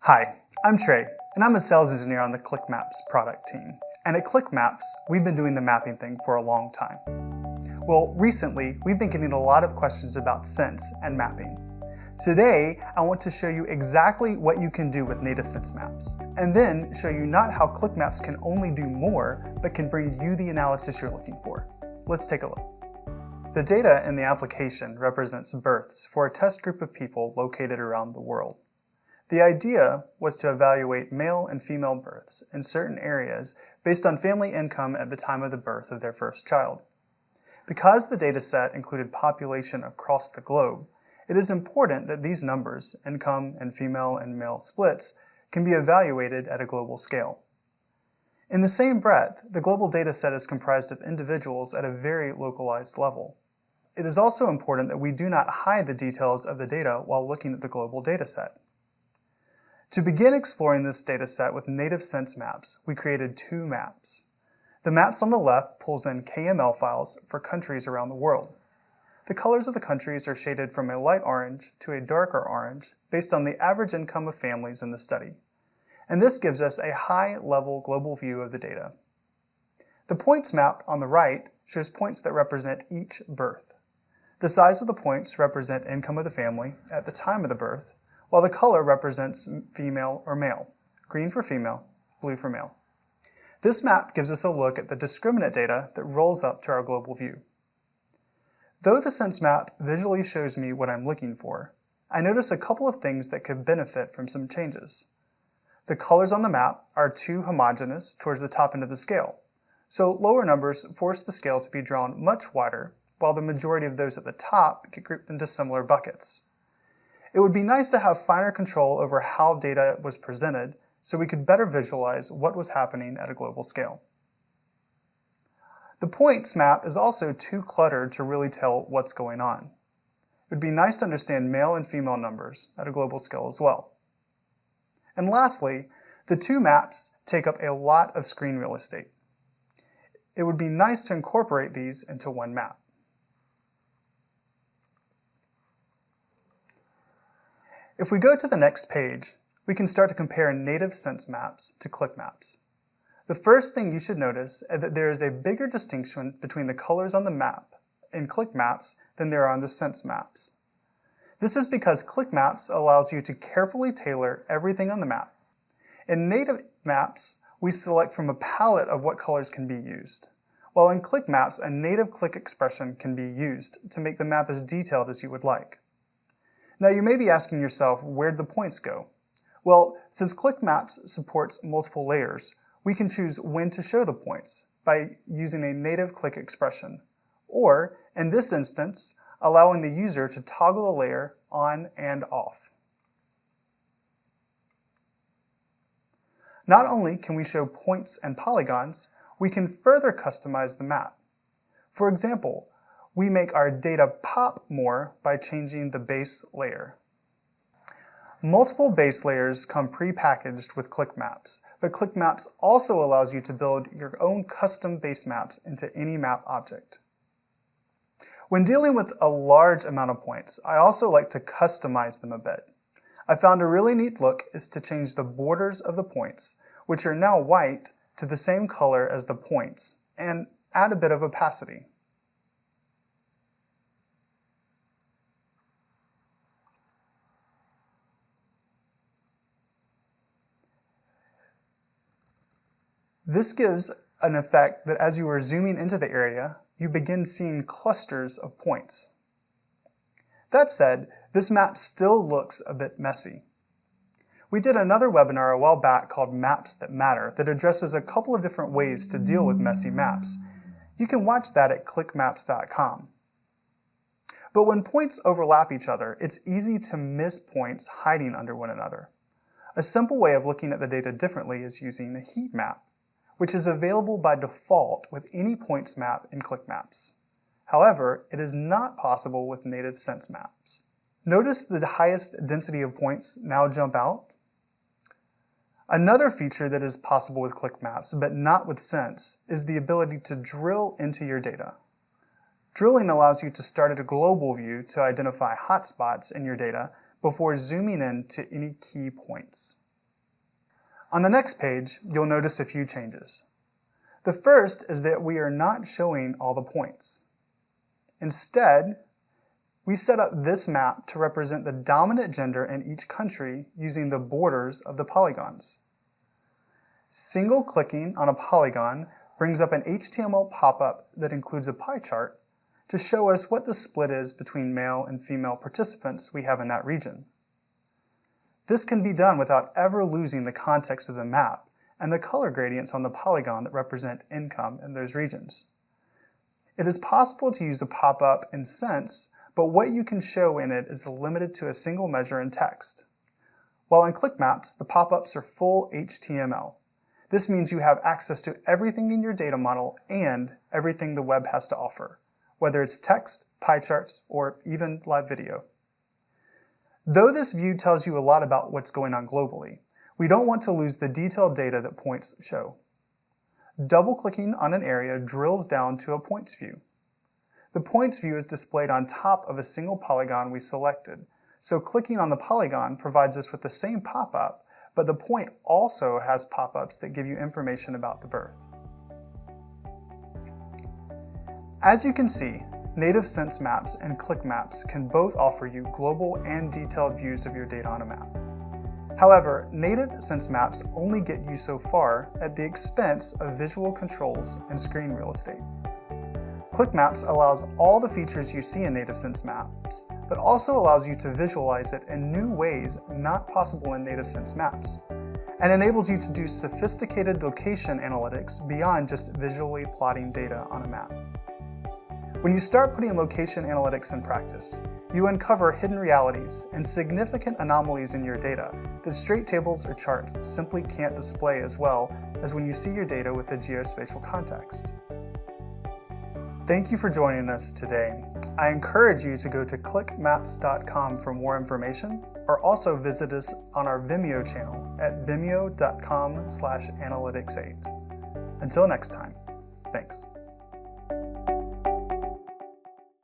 Hi, I'm Trey, and I'm a sales engineer on the QlikMaps product team. And at QlikMaps, we've been doing the mapping thing for a long time. Well, recently, we've been getting a lot of questions about sense and mapping. Today, I want to show you exactly what you can do with native sense maps, and then show you not how QlikMaps can only do more, but can bring you the analysis you're looking for. Let's take a look. The data in the application represents births for a test group of people located around the world. The idea was to evaluate male and female births in certain areas based on family income at the time of the birth of their first child. Because the data set included population across the globe, it is important that these numbers, income and female and male splits, can be evaluated at a global scale. In the same breath, the global data set is comprised of individuals at a very localized level. It is also important that we do not hide the details of the data while looking at the global data set. To begin exploring this data set with native sense maps, we created two maps. The maps on the left pulls in KML files for countries around the world. The colors of the countries are shaded from a light orange to a darker orange based on the average income of families in the study. And this gives us a high-level global view of the data. The points map on the right shows points that represent each birth. The size of the points represent income of the family at the time of the birth, while the color represents female or male, green for female, blue for male. This map gives us a look at the discriminant data that rolls up to our global view. Though the sense map visually shows me what I'm looking for, I notice a couple of things that could benefit from some changes. The colors on the map are too homogeneous towards the top end of the scale, so lower numbers force the scale to be drawn much wider, while the majority of those at the top get grouped into similar buckets. It would be nice to have finer control over how data was presented so we could better visualize what was happening at a global scale. The points map is also too cluttered to really tell what's going on. It would be nice to understand male and female numbers at a global scale as well. And lastly, the two maps take up a lot of screen real estate. It would be nice to incorporate these into one map. If we go to the next page, we can start to compare native sense maps to QlikMaps. The first thing you should notice is that there is a bigger distinction between the colors on the map in QlikMaps than there are on the sense maps. This is because QlikMaps allows you to carefully tailor everything on the map. In native maps, we select from a palette of what colors can be used, while in QlikMaps, a native Qlik expression can be used to make the map as detailed as you would like. Now you may be asking yourself, where'd the points go? Well, since QlikMaps supports multiple layers, we can choose when to show the points by using a native Qlik expression, or, in this instance, allowing the user to toggle the layer on and off. Not only can we show points and polygons, we can further customize the map. For example, we make our data pop more by changing the base layer. Multiple base layers come pre-packaged with QlikMaps, but QlikMaps also allows you to build your own custom base maps into any map object. When dealing with a large amount of points, I also like to customize them a bit. I found a really neat look is to change the borders of the points, which are now white, to the same color as the points, and add a bit of opacity. This gives an effect that as you are zooming into the area, you begin seeing clusters of points. That said, this map still looks a bit messy. We did another webinar a while back called Maps That Matter that addresses a couple of different ways to deal with messy maps. You can watch that at QlikMaps.com. But when points overlap each other, it's easy to miss points hiding under one another. A simple way of looking at the data differently is using a heat map, which is available by default with any points map in QlikMaps. However, it is not possible with native sense maps. Notice the highest density of points now jump out? Another feature that is possible with QlikMaps, but not with sense, is the ability to drill into your data. Drilling allows you to start at a global view to identify hotspots in your data before zooming in to any key points. On the next page, you'll notice a few changes. The first is that we are not showing all the points. Instead, we set up this map to represent the dominant gender in each country using the borders of the polygons. Single clicking on a polygon brings up an HTML pop-up that includes a pie chart to show us what the split is between male and female participants we have in that region. This can be done without ever losing the context of the map and the color gradients on the polygon that represent income in those regions. It is possible to use a pop-up in Sense, but what you can show in it is limited to a single measure in text. While in QlikMaps, the pop-ups are full HTML. This means you have access to everything in your data model and everything the web has to offer, whether it's text, pie charts, or even live video. Though this view tells you a lot about what's going on globally, we don't want to lose the detailed data that points show. Double-clicking on an area drills down to a points view. The points view is displayed on top of a single polygon we selected, so clicking on the polygon provides us with the same pop-up, but the point also has pop-ups that give you information about the birth. As you can see, Native Sense Maps and QlikMaps can both offer you global and detailed views of your data on a map. However, Native Sense Maps only get you so far at the expense of visual controls and screen real estate. QlikMaps allows all the features you see in Native Sense Maps, but also allows you to visualize it in new ways not possible in Native Sense Maps, and enables you to do sophisticated location analytics beyond just visually plotting data on a map. When you start putting location analytics in practice, you uncover hidden realities and significant anomalies in your data that straight tables or charts simply can't display as well as when you see your data with a geospatial context. Thank you for joining us today. I encourage you to go to QlikMaps.com for more information, or also visit us on our Vimeo channel at vimeo.com/analytics8. Until next time, thanks.